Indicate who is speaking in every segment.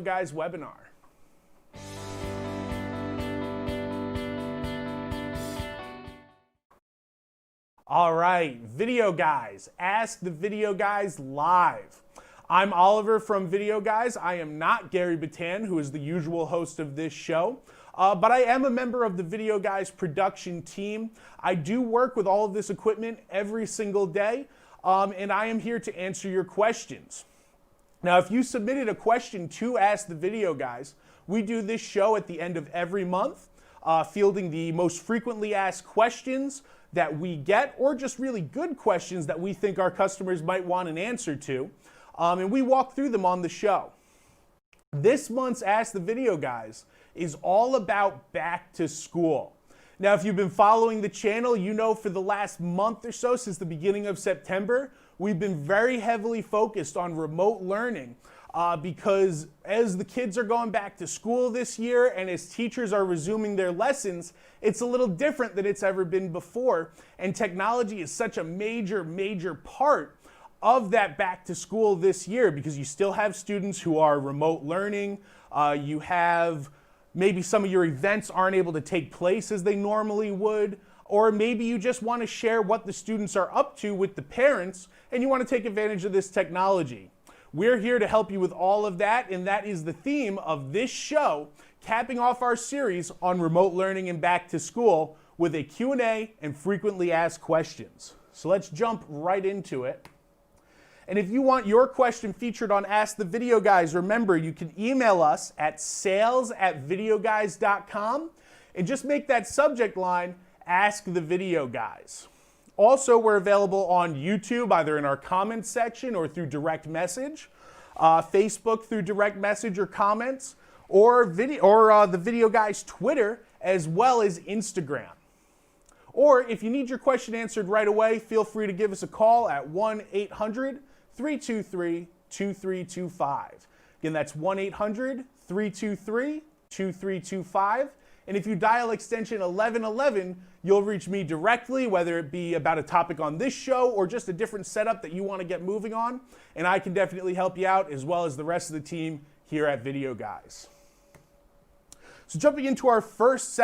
Speaker 1: Guys webinar. All right, Video Guys, Ask the Video Guys live. I'm Oliver from Video Guys. I am not Gary Batan, who is the usual host of this show, but I am a member of the Video Guys production team. I do work with all of this equipment every single day, and I am here to answer your questions. Now, if you submitted a question to Ask the Video Guys, we do this show at the end of every month, fielding the most frequently asked questions that we get, or just really good questions that we think our customers might want an answer to, and we walk through them on the show. This month's Ask the Video Guys is all about back to school. Now, if you've been following the channel, you know for the last month or so, since the beginning of September, we've been very heavily focused on remote learning because as the kids are going back to school this year and as teachers are resuming their lessons, it's a little different than it's ever been before. And technology is such a major part of that back to school this year because you still have students who are remote learning. You have maybe some of your events aren't able to take place as they normally would. Or maybe you just want to share what the students are up to with the parents and you want to take advantage of this technology. We're here to help you with all of that, and that is the theme of this show, capping off our series on remote learning and back to school with a Q&A and frequently asked questions. So let's jump right into it. And if you want your question featured on Ask the Video Guys, remember you can email us at sales@videoguys.com and just make that subject line Ask the Video Guys. Also, we're available on YouTube, either in our comments section or through direct message, Facebook through direct message or comments, or the Video Guys Twitter, as well as Instagram. Or if you need your question answered right away, feel free to give us a call at 1-800-323-2325. Again, that's 1-800-323-2325. And if you dial extension 1111, you'll reach me directly, whether it be about a topic on this show or just a different setup that you want to get moving on. And I can definitely help you out, as well as the rest of the team here at Video Guys. So jumping into our first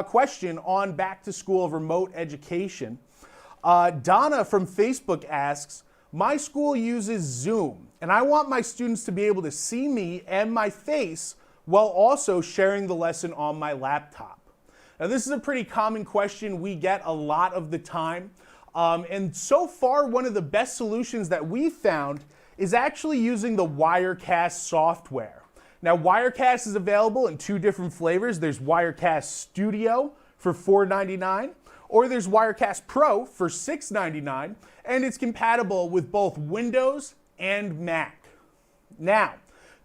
Speaker 1: question on back to school remote education, Donna from Facebook asks, my school uses Zoom, and I want my students to be able to see me and my face while also sharing the lesson on my laptop. Now, this is a pretty common question we get a lot of the time. And so far, one of the best solutions that we've found is actually using the Wirecast software. Now, Wirecast is available in two different flavors. There's Wirecast Studio for $4.99, or there's Wirecast Pro for $6.99, and it's compatible with both Windows and Mac. Now,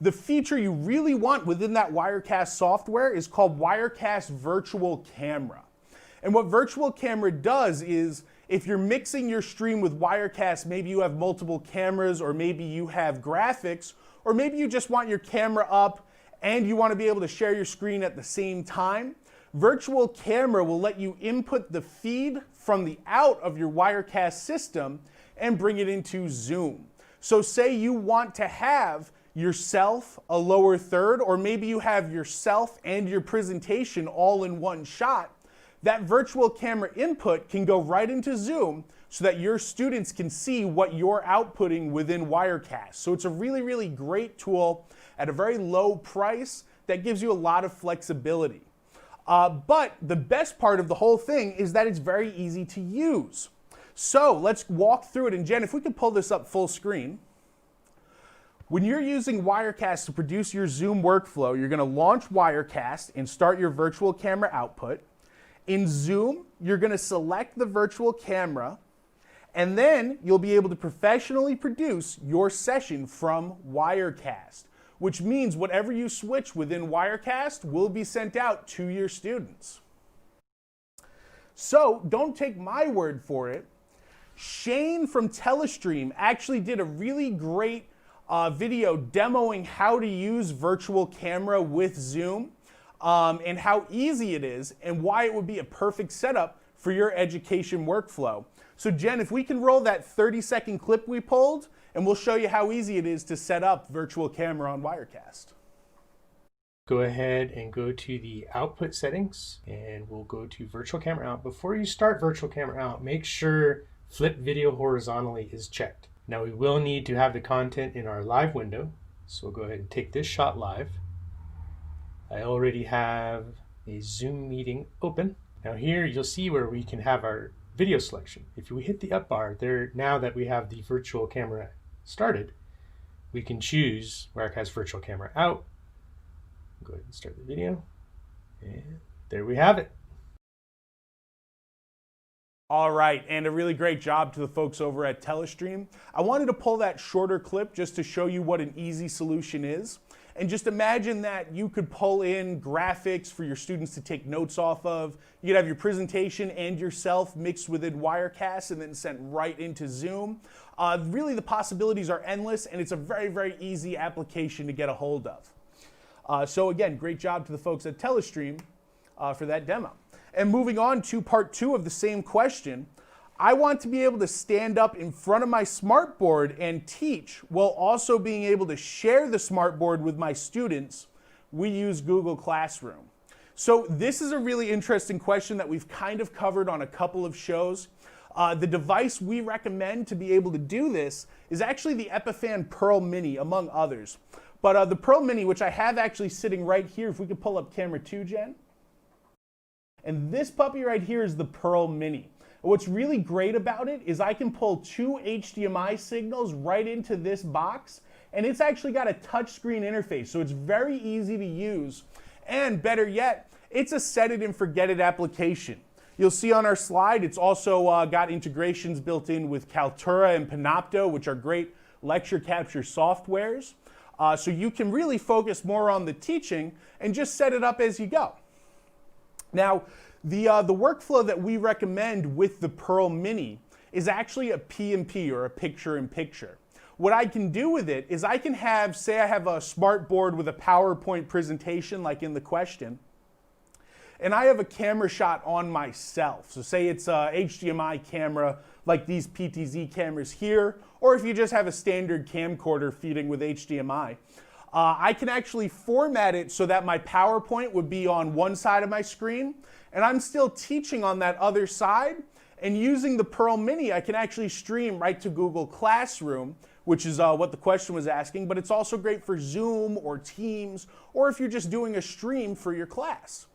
Speaker 1: the feature you really want within that Wirecast software is called Wirecast Virtual Camera. And what Virtual Camera does is, if you're mixing your stream with Wirecast, maybe you have multiple cameras, or maybe you have graphics, or maybe you just want your camera up and you want to be able to share your screen at the same time, Virtual Camera will let you input the feed from the out of your Wirecast system and bring it into Zoom. So say you want to have yourself, a lower third, or maybe you have yourself and your presentation all in one shot, that virtual camera input can go right into Zoom so that your students can see what you're outputting within Wirecast. So it's a really great tool at a very low price that gives you a lot of flexibility. But the best part of the whole thing is that it's very easy to use. So let's walk through it. And Jen, if we could pull this up full screen. When you're using Wirecast to produce your Zoom workflow, you're going to launch Wirecast and start your virtual camera output. In Zoom, you're going to select the virtual camera, and then you'll be able to professionally produce your session from Wirecast, which means whatever you switch within Wirecast will be sent out to your students. So don't take my word for it. Shane from Telestream actually did a really great video demoing how to use virtual camera with Zoom and how easy it is and why it would be a perfect setup for your education workflow. So Jen, if we can roll that 30-second clip we pulled, and we'll show you how easy it is to set up virtual camera on Wirecast.
Speaker 2: Go ahead and go to the output settings and we'll go to virtual camera out. Before you start virtual camera out, make sure flip video horizontally is checked. Now we will need to have the content in our live window. So we'll go ahead and take this shot live. I already have a Zoom meeting open. Now here you'll see where we can have our video selection. If we hit the up bar there, now that we have the virtual camera started, we can choose Wirecast virtual camera out. Go ahead and start the video. And there we have it.
Speaker 1: All right, and a really great job to the folks over at Telestream. I wanted to pull that shorter clip just to show you what an easy solution is. And just imagine that you could pull in graphics for your students to take notes off of. You could have your presentation and yourself mixed within Wirecast and then sent right into Zoom. Really, the possibilities are endless, and it's a very, very easy application to get a hold of. So again, great job to the folks at Telestream for that demo. And moving on to part 2 of the same question, I want to be able to stand up in front of my smartboard and teach while also being able to share the smartboard with my students. We use Google Classroom. So this is a really interesting question that we've kind of covered on a couple of shows. The device we recommend to be able to do this is actually the Epiphan Pearl Mini, among others. But the Pearl Mini, which I have actually sitting right here, if we could pull up camera 2, Jen. And this puppy right here is the Pearl Mini. What's really great about it is I can pull 2 HDMI signals right into this box, and it's actually got a touchscreen interface, so it's very easy to use. And better yet, it's a set it and forget it application. You'll see on our slide, it's also got integrations built in with Kaltura and Panopto, which are great lecture capture softwares. So you can really focus more on the teaching and just set it up as you go. Now, the workflow that we recommend with the Pearl Mini is actually a P&P, or a picture-in-picture. What I can do with it is I can have, say I have a smart board with a PowerPoint presentation like in the question, and I have a camera shot on myself. So say it's a HDMI camera like these PTZ cameras here, or if you just have a standard camcorder feeding with HDMI. I can actually format it so that my PowerPoint would be on one side of my screen, and I'm still teaching on that other side. And using the Pearl Mini, I can actually stream right to Google Classroom, which is what the question was asking, but it's also great for Zoom or Teams, or if you're just doing a stream for your class.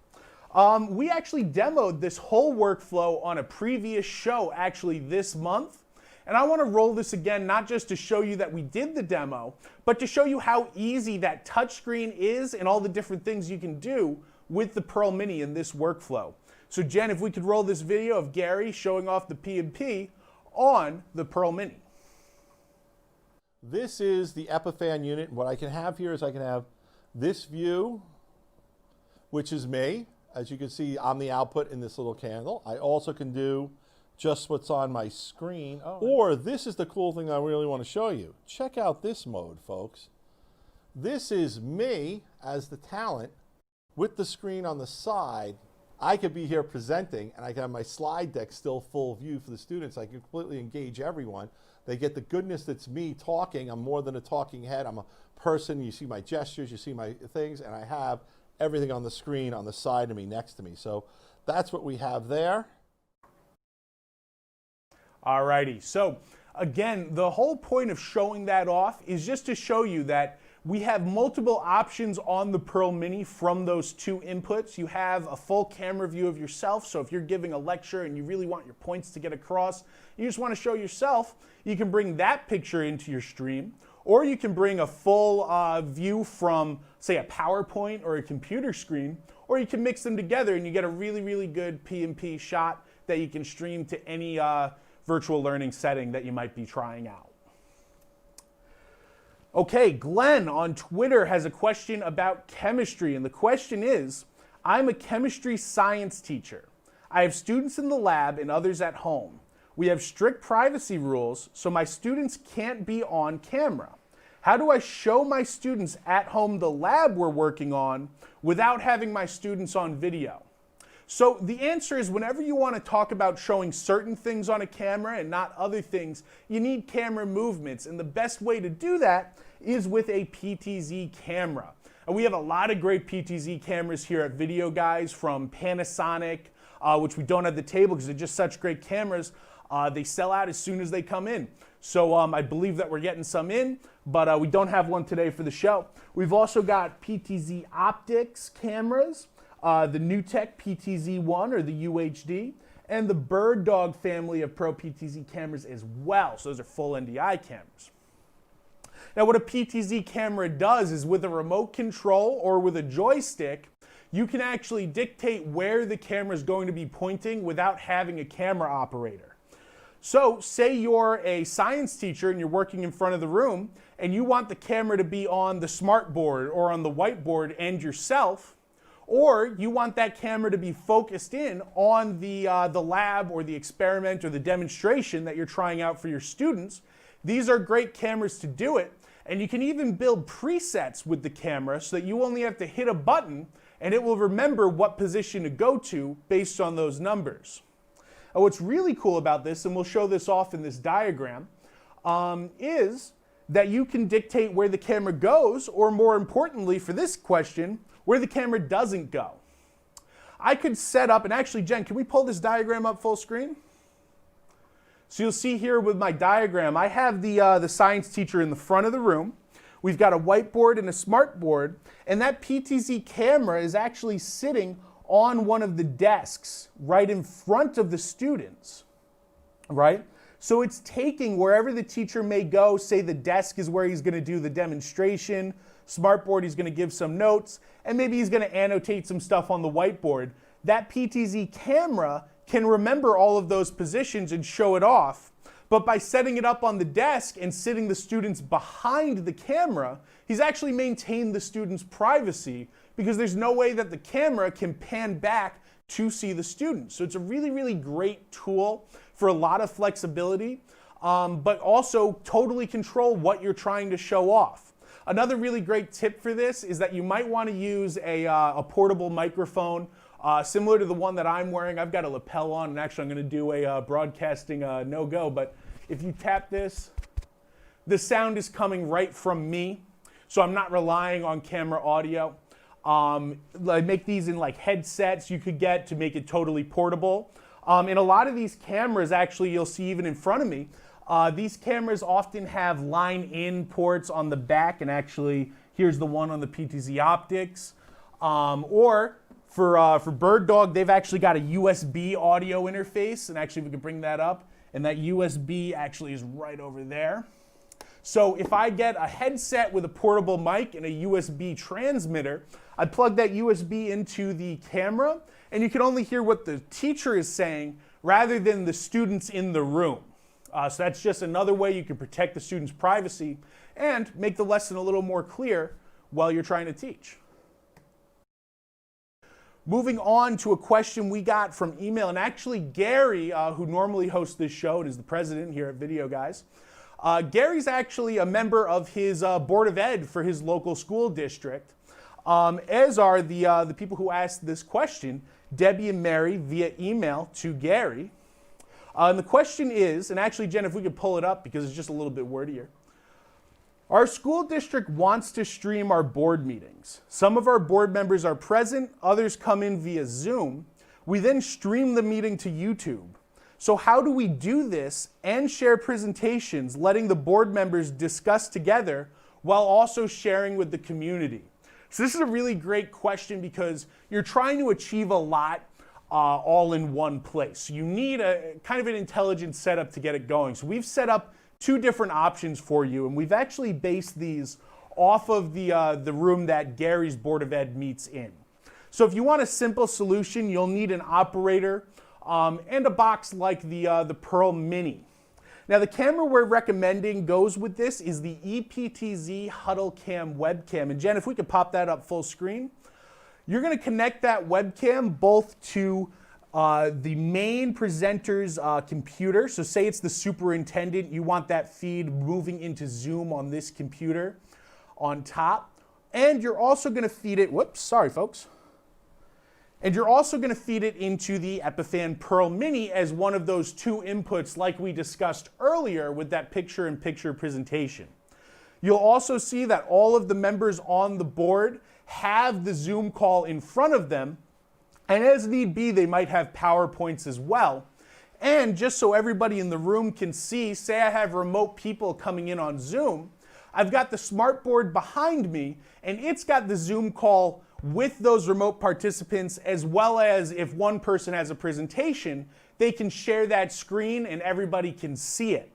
Speaker 1: We actually demoed this whole workflow on a previous show actually this month. And I want to roll this again, not just to show you that we did the demo, but to show you how easy that touchscreen is and all the different things you can do with the Pearl Mini in this workflow. So Jen, if we could roll this video of Gary showing off the P&P on the Pearl Mini.
Speaker 3: This is the Epiphan unit. What I can have here is I can have this view, which is me. As you can see, I'm the output in this little candle. I also can do just what's on my screen. Or this is the cool thing I really want to show you. Check out this mode, folks. This is me as the talent with the screen on the side. I could be here presenting, and I can have my slide deck still full view for the students. I can completely engage everyone. They get the goodness that's me talking. I'm more than a talking head. I'm a person. You see my gestures, you see my things, and I have everything on the screen on the side of me, next to me. So that's what we have there.
Speaker 1: Alrighty, so again, the whole point of showing that off is just to show you that we have multiple options on the Pearl Mini from those 2 inputs. You have a full camera view of yourself, so if you're giving a lecture and you really want your points to get across, you just want to show yourself, you can bring that picture into your stream, or you can bring a full view from, say, a PowerPoint or a computer screen, or you can mix them together and you get a really, really good P&P shot that you can stream to any virtual learning setting that you might be trying out. Okay, Glenn on Twitter has a question about chemistry, and the question is, I'm a chemistry science teacher. I have students in the lab and others at home. We have strict privacy rules, so my students can't be on camera. How do I show my students at home the lab we're working on without having my students on video? So the answer is, whenever you want to talk about showing certain things on a camera and not other things, you need camera movements. And the best way to do that is with a PTZ camera. And we have a lot of great PTZ cameras here at Video Guys, from Panasonic, which we don't have the table because they're just such great cameras. They sell out as soon as they come in. So I believe that we're getting some in, but we don't have one today for the show. We've also got PTZOptics cameras, the NewTek PTZ1 or the UHD, and the Bird Dog family of Pro PTZ cameras as well. So those are full NDI cameras. Now what a PTZ camera does is, with a remote control or with a joystick, you can actually dictate where the camera is going to be pointing without having a camera operator. So say you're a science teacher and you're working in front of the room and you want the camera to be on the smart board or on the whiteboard and yourself, or you want that camera to be focused in on the lab or the experiment or the demonstration that you're trying out for your students, these are great cameras to do it. And you can even build presets with the camera so that you only have to hit a button and it will remember what position to go to based on those numbers. And what's really cool about this, and we'll show this off in this diagram, is that you can dictate where the camera goes, or more importantly for this question, where the camera doesn't go. I could set up, and actually Jen, can we pull this diagram up full screen? So you'll see here with my diagram, I have the science teacher in the front of the room. We've got a whiteboard and a smart board, and that PTZ camera is actually sitting on one of the desks right in front of the students, right? So it's taking wherever the teacher may go. Say the desk is where he's going to do the demonstration, smartboard he's going to give some notes, and maybe he's going to annotate some stuff on the whiteboard. That PTZ camera can remember all of those positions and show it off. But by setting it up on the desk and sitting the students behind the camera, he's actually maintained the students' privacy, because there's no way that the camera can pan back to see the students. So it's a really, really great tool for a lot of flexibility, but also totally control what you're trying to show off. Another really great tip for this is that you might want to use a portable microphone, similar to the one that I'm wearing. I've got a lapel on, and actually I'm going to do a broadcasting no-go, but if you tap this, the sound is coming right from me, so I'm not relying on camera audio. I make these in like headsets you could get to make it totally portable. And a lot of these cameras, actually, you'll see even in front of me, these cameras often have line-in ports on the back, and actually, here's the one on the PTZOptics. Or for Bird Dog, they've actually got a USB audio interface, and actually, we can bring that up, and that USB actually is right over there. So if I get a headset with a portable mic and a USB transmitter, I plug that USB into the camera, and you can only hear what the teacher is saying rather than the students in the room. So that's just another way you can protect the students' privacy and make the lesson a little more clear while you're trying to teach. Moving on to a question we got from email, and actually Gary, who normally hosts this show and is the president here at Video Guys, Gary's actually a member of his Board of Ed for his local school district, as are the people who asked this question, Debbie and Mary, via email to Gary. And the question is, and actually, Jen, if we could pull it up because it's just a little bit wordier. Our school district wants to stream our board meetings. Some of our board members are present, others come in via Zoom. We then stream the meeting to YouTube. So how do we do this and share presentations, letting the board members discuss together while also sharing with the community? So this is a really great question because you're trying to achieve a lot all in one place. So you need a kind of an intelligent setup to get it going. So we've set up two different options for you, and we've actually based these off of the room that Gary's Board of Ed meets in. So if you want a simple solution, you'll need an operator and a box like the Pearl Mini. Now the camera we're recommending goes with this is the EPTZ Huddlecam webcam. And Jen, if we could pop that up full screen. You're going to connect that webcam both to the main presenter's computer. So say it's the superintendent, you want that feed moving into Zoom on this computer on top. And you're also going to feed it, whoops, sorry folks. And you're also going to feed it into the Epiphan Pearl Mini as one of those two inputs like we discussed earlier with that picture-in-picture presentation. You'll also see that all of the members on the board have the Zoom call in front of them, and as need be, they might have PowerPoints as well. And just so everybody in the room can see, say I have remote people coming in on Zoom, I've got the smartboard behind me, and it's got the Zoom call with those remote participants, as well as if one person has a presentation, they can share that screen and everybody can see it.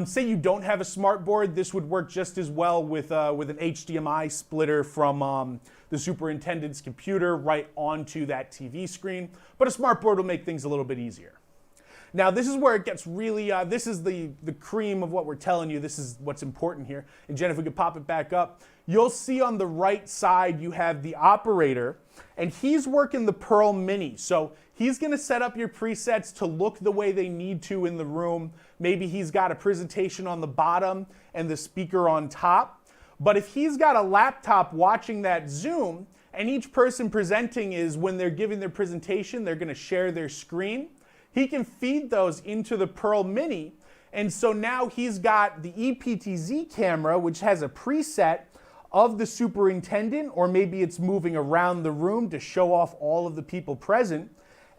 Speaker 1: Say you don't have a smartboard, this would work just as well with an HDMI splitter from the superintendent's computer right onto that TV screen, but a smartboard will make things a little bit easier. Now this is where it gets really, this is the cream of what we're telling you, this is what's important here. And Jen, if we could pop it back up, you'll see on the right side you have the operator, and he's working the Pearl Mini. So he's gonna set up your presets to look the way they need to in the room. Maybe he's got a presentation on the bottom and the speaker on top. But if he's got a laptop watching that Zoom, and each person presenting is, when they're giving their presentation, they're gonna share their screen, he can feed those into the Pearl Mini. And so now he's got the EPTZ camera, which has a preset of the superintendent, or maybe it's moving around the room to show off all of the people present.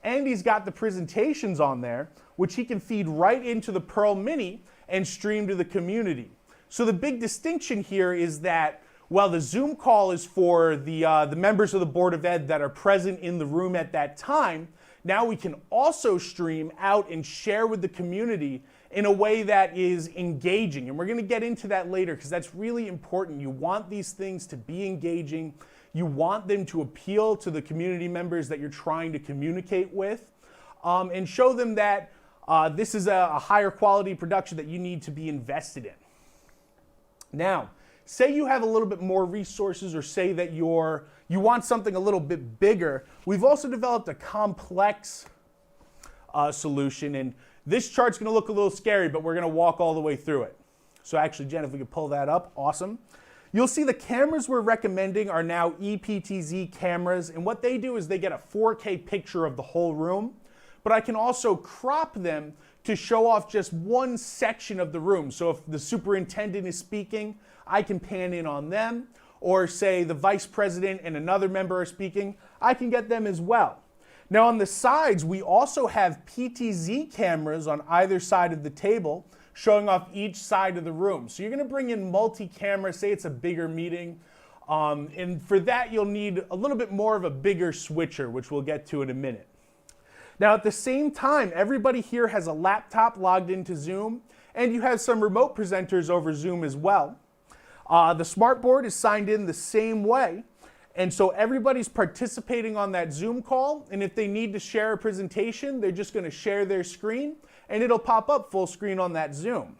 Speaker 1: And he's got the presentations on there, which he can feed right into the Pearl Mini and stream to the community. So the big distinction here is that while the Zoom call is for the members of the Board of Ed that are present in the room at that time, now we can also stream out and share with the community in a way that is engaging. And we're going to get into that later because that's really important. You want these things to be engaging. You want them to appeal to the community members that you're trying to communicate with, and show them that this is a higher quality production that you need to be invested in. Now, say you have a little bit more resources, or say that you want something a little bit bigger. We've also developed a complex solution, and this chart's gonna look a little scary, but we're gonna walk all the way through it. So actually, Jen, if we could pull that up, awesome. You'll see the cameras we're recommending are now EPTZ cameras, and what they do is they get a 4K picture of the whole room, but I can also crop them to show off just one section of the room. So if the superintendent is speaking, I can pan in on them, or say the vice president and another member are speaking, I can get them as well. Now on the sides, we also have PTZ cameras on either side of the table, showing off each side of the room. So you're gonna bring in multi-camera, say it's a bigger meeting, and for that you'll need a little bit more of a bigger switcher, which we'll get to in a minute. Now at the same time, everybody here has a laptop logged into Zoom, and you have some remote presenters over Zoom as well. The smartboard is signed in the same way, and so everybody's participating on that Zoom call, and if they need to share a presentation, they're just gonna share their screen, and it'll pop up full screen on that Zoom.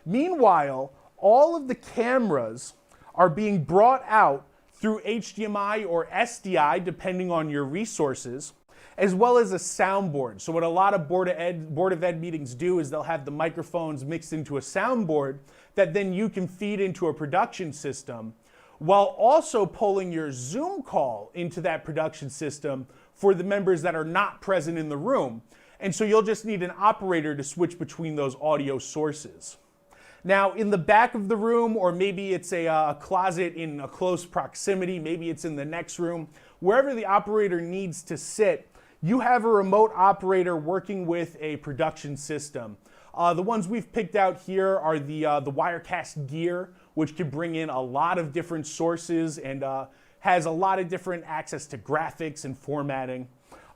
Speaker 1: Meanwhile, all of the cameras are being brought out through HDMI or SDI, depending on your resources, as well as a soundboard. So what a lot of Board of Ed meetings do is they'll have the microphones mixed into a soundboard that then you can feed into a production system, while also pulling your Zoom call into that production system for the members that are not present in the room. And so you'll just need an operator to switch between those audio sources. Now in the back of the room, or maybe it's a closet in a close proximity, maybe it's in the next room, wherever the operator needs to sit, you have a remote operator working with a production system. The ones we've picked out here are the Wirecast Gear, which can bring in a lot of different sources and has a lot of different access to graphics and formatting.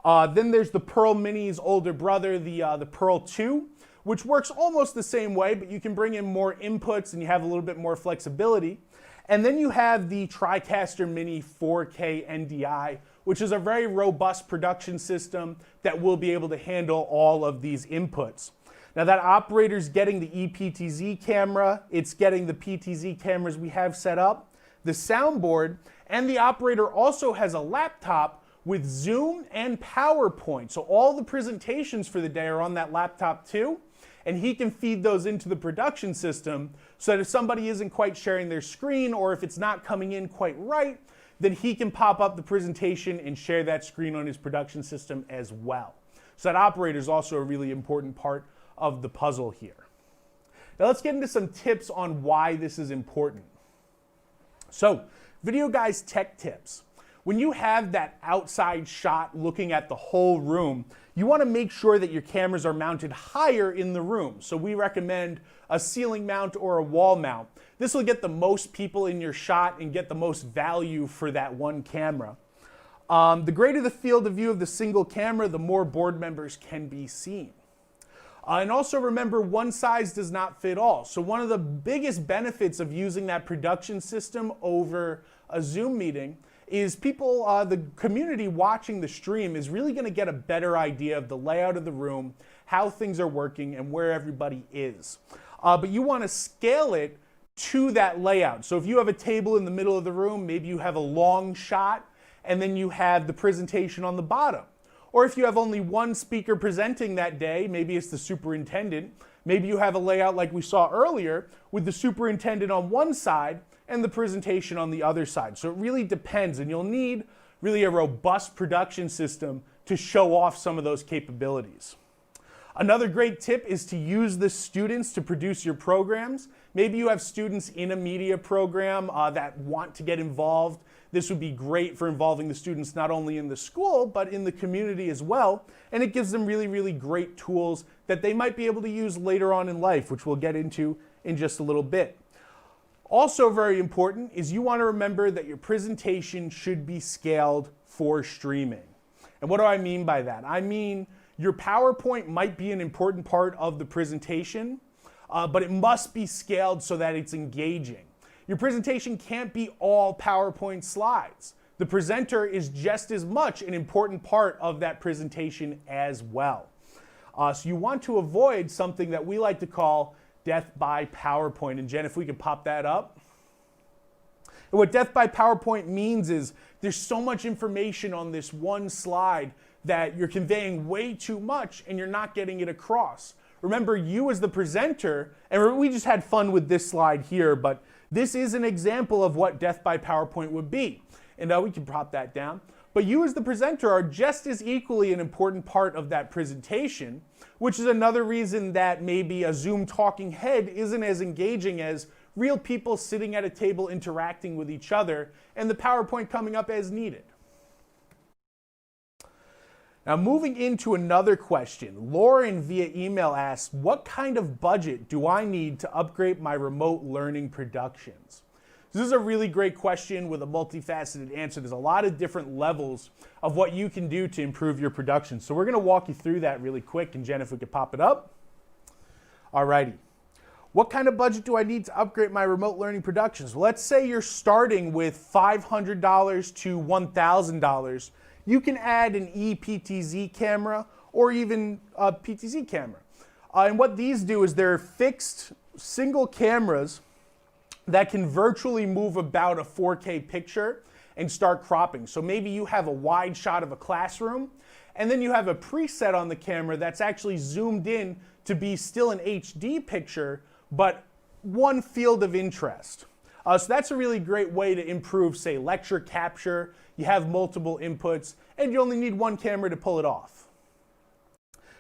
Speaker 1: Then there's the Pearl Mini's older brother, the Pearl 2, which works almost the same way, but you can bring in more inputs and you have a little bit more flexibility. And then you have the TriCaster Mini 4K NDI, which is a very robust production system that will be able to handle all of these inputs. Now that operator's getting the EPTZ camera, it's getting the PTZ cameras we have set up, the soundboard, and the operator also has a laptop with Zoom and PowerPoint. So all the presentations for the day are on that laptop too, and he can feed those into the production system so that if somebody isn't quite sharing their screen, or if it's not coming in quite right, then he can pop up the presentation and share that screen on his production system as well. So that operator is also a really important part of the puzzle here. Now let's get into some tips on why this is important. So Videoguys tech tips. When you have that outside shot looking at the whole room, you want to make sure that your cameras are mounted higher in the room. So we recommend a ceiling mount or a wall mount. This will get the most people in your shot and get the most value for that one camera. The greater the field of view of the single camera, the more board members can be seen. And also remember, one size does not fit all. So one of the biggest benefits of using that production system over a Zoom meeting is people, the community watching the stream is really going to get a better idea of the layout of the room, how things are working, and where everybody is. But you want to scale it to that layout. So if you have a table in the middle of the room, maybe you have a long shot, and then you have the presentation on the bottom. Or if you have only one speaker presenting that day, maybe it's the superintendent, maybe you have a layout like we saw earlier with the superintendent on one side and the presentation on the other side. So it really depends, and you'll need really a robust production system to show off some of those capabilities. Another great tip is to use the students to produce your programs. Maybe you have students in a media program that want to get involved. This would be great for involving the students not only in the school, but in the community as well. And it gives them really, really great tools that they might be able to use later on in life, which we'll get into in just a little bit. Also very important is you want to remember that your presentation should be scaled for streaming. And what do I mean by that? I mean, your PowerPoint might be an important part of the presentation, but it must be scaled so that it's engaging. Your presentation can't be all PowerPoint slides. The presenter is just as much an important part of that presentation as well. So you want to avoid something that we like to call death by PowerPoint. And Jen, if we could pop that up. And what death by PowerPoint means is there's so much information on this one slide that you're conveying way too much and you're not getting it across. Remember, you as the presenter, and we just had fun with this slide here, but this is an example of what death by PowerPoint would be. And we can prop that down. But you as the presenter are just as equally an important part of that presentation, which is another reason that maybe a Zoom talking head isn't as engaging as real people sitting at a table interacting with each other and the PowerPoint coming up as needed. Now moving into another question, Lauren via email asks, what kind of budget do I need to upgrade my remote learning productions? This is a really great question with a multifaceted answer. There's a lot of different levels of what you can do to improve your production. So we're going to walk you through that really quick. And Jen, if we could pop it up. Alrighty. What kind of budget do I need to upgrade my remote learning productions? Well, let's say you're starting with $500 to $1,000. You can add an EPTZ camera or even a PTZ camera. And what these do is they're fixed single cameras that can virtually move about a 4K picture and start cropping. So maybe you have a wide shot of a classroom, and then you have a preset on the camera that's actually zoomed in to be still an HD picture, but one field of interest. So that's a really great way to improve, say, lecture capture. You have multiple inputs, and you only need one camera to pull it off.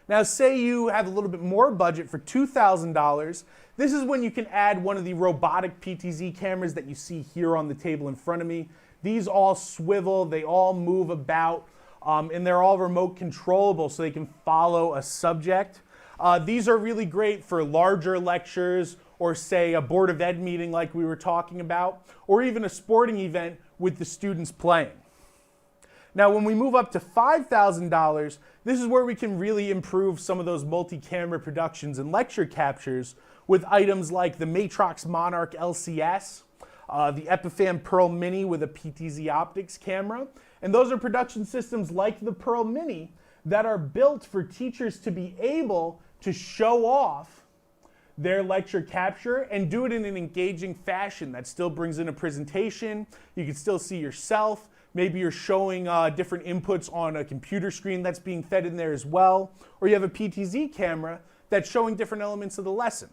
Speaker 1: Now, say you have a little bit more budget for $2,000. This is when you can add one of the robotic PTZ cameras that you see here on the table in front of me. These all swivel, they all move about, and they're all remote controllable so they can follow a subject. These are really great for larger lectures or say a Board of Ed meeting like we were talking about, or even a sporting event with the students playing. Now, when we move up to $5,000, this is where we can really improve some of those multi-camera productions and lecture captures with items like the Matrox Monarch LCS, the Epiphan Pearl Mini with a PTZOptics camera. And those are production systems like the Pearl Mini that are built for teachers to be able to show off their lecture capture and do it in an engaging fashion that still brings in a presentation. You can still see yourself. Maybe you're showing different inputs on a computer screen that's being fed in there as well. Or you have a PTZ camera that's showing different elements of the lesson.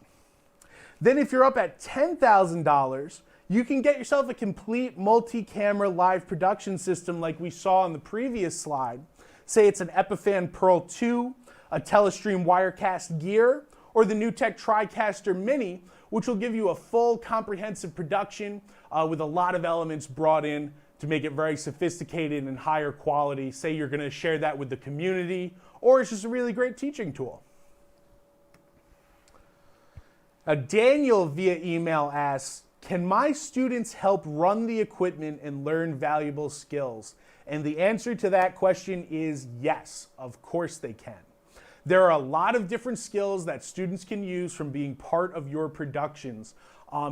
Speaker 1: Then if you're up at $10,000, you can get yourself a complete multi-camera live production system like we saw on the previous slide. Say it's an Epiphan Pearl 2, a Telestream Wirecast Gear, or the NewTek TriCaster Mini, which will give you a full comprehensive production with a lot of elements brought in to make it very sophisticated and higher quality. Say you're going to share that with the community, or it's just a really great teaching tool. Daniel via email asks, can my students help run the equipment and learn valuable skills? And the answer to that question is yes, of course they can. There are a lot of different skills that students can use from being part of your productions.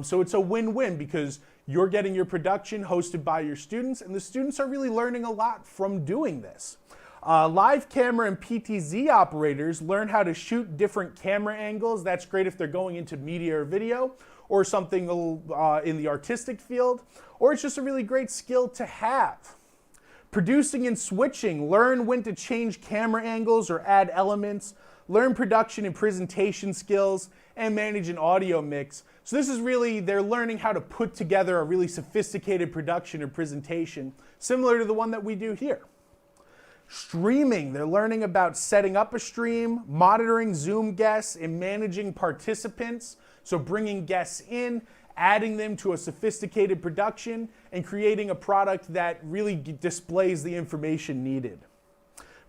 Speaker 1: So it's a win-win because you're getting your production hosted by your students, and the students are really learning a lot from doing this. Live camera and PTZ operators learn how to shoot different camera angles. That's great if they're going into media or video or something in the artistic field, or it's just a really great skill to have. Producing and switching, learn when to change camera angles or add elements, learn production and presentation skills, and manage an audio mix. So this is really, they're learning how to put together a really sophisticated production or presentation, similar to the one that we do here. Streaming, they're learning about setting up a stream, monitoring Zoom guests, and managing participants. So bringing guests in, adding them to a sophisticated production, and creating a product that really displays the information needed.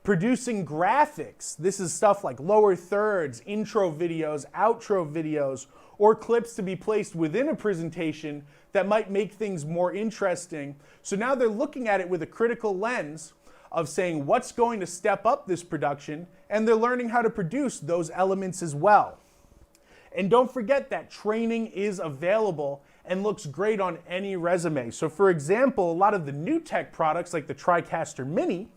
Speaker 1: Producing graphics, this is stuff like lower thirds, intro videos, outro videos, or clips to be placed within a presentation that might make things more interesting. So now they're looking at it with a critical lens of saying what's going to step up this production, and they're learning how to produce those elements as well. And don't forget that training is available and looks great on any resume. So for example, a lot of the new tech products like the TriCaster Mini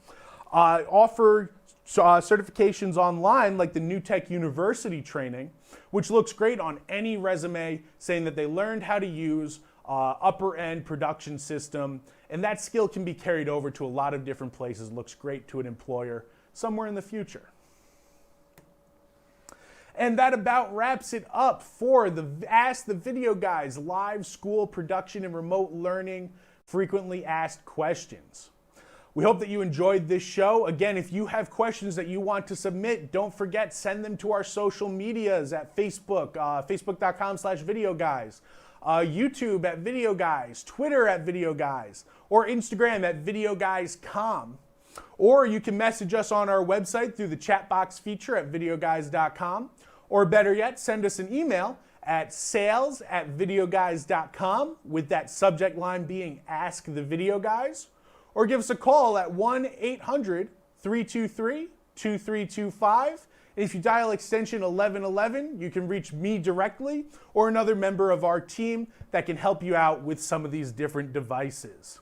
Speaker 1: offer certifications online like the New Tech University training, which looks great on any resume saying that they learned how to use upper end production system, and that skill can be carried over to a lot of different places. Looks great to an employer somewhere in the future. And that about wraps it up for the Ask the Video Guys live school production and remote learning frequently asked questions. We hope that you enjoyed this show. Again, if you have questions that you want to submit, don't forget, send them to our social medias at Facebook, facebook.com/videoguys, YouTube at videoguys, Twitter at videoguys, or Instagram at videoguyscom. Or you can message us on our website through the chat box feature at videoguys.com. Or better yet, send us an email at sales@videoguys.com with that subject line being Ask the Video Guys. Or give us a call at 1-800-323-2325. And if you dial extension 1111, you can reach me directly or another member of our team that can help you out with some of these different devices.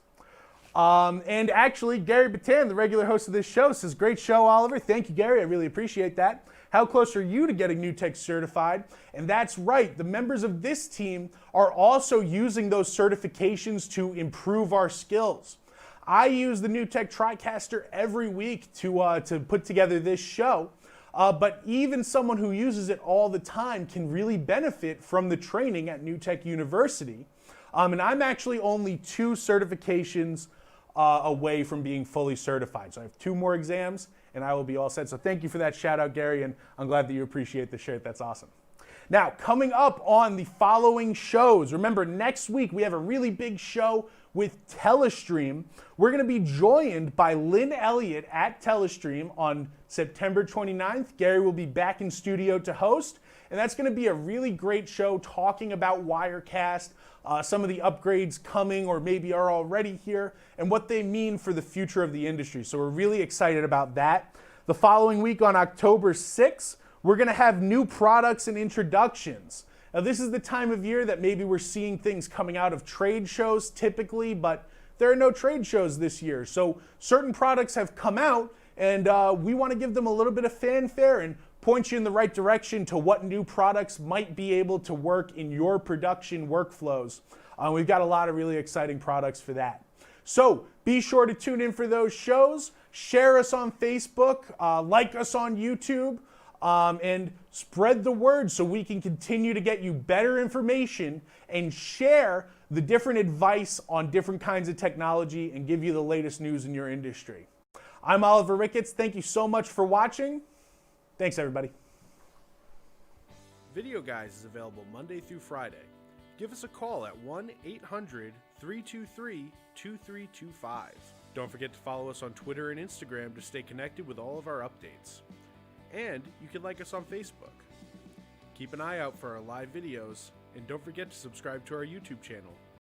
Speaker 1: And actually, Gary Batan, the regular host of this show, says, great show, Oliver. Thank you, Gary. I really appreciate that. How close are you to getting New Tech certified? And that's right. The members of this team are also using those certifications to improve our skills. I use the New Tech TriCaster every week to put together this show. But even someone who uses it all the time can really benefit from the training at New Tech University. And I'm actually only 2 certifications away from being fully certified. So I have 2 more exams and I will be all set. So thank you for that shout out, Gary, and I'm glad that you appreciate the shirt. That's awesome. Now, coming up on the following shows, remember next week we have a really big show with Telestream. We're going to be joined by Lynn Elliott at Telestream on September 29th. Gary will be back in studio to host, and that's going to be a really great show talking about Wirecast, some of the upgrades coming or maybe are already here, and what they mean for the future of the industry. So we're really excited about that. The following week on October 6th, we're going to have new products and introductions. Now, this is the time of year that maybe we're seeing things coming out of trade shows typically, but there are no trade shows this year. So certain products have come out, and we want to give them a little bit of fanfare and point you in the right direction to what new products might be able to work in your production workflows. We've got a lot of really exciting products for that. So be sure to tune in for those shows. Share us on Facebook, like us on YouTube, and spread the word so we can continue to get you better information and share the different advice on different kinds of technology and give you the latest news in your industry. I'm Oliver Ricketts. Thank you so much for watching. Thanks, everybody. Video Guys is available Monday through Friday. Give us a call at 1-800-323-2325. Don't forget to follow us on Twitter and Instagram to stay connected with all of our updates. And you can like us on Facebook. Keep an eye out for our live videos, and don't forget to subscribe to our YouTube channel.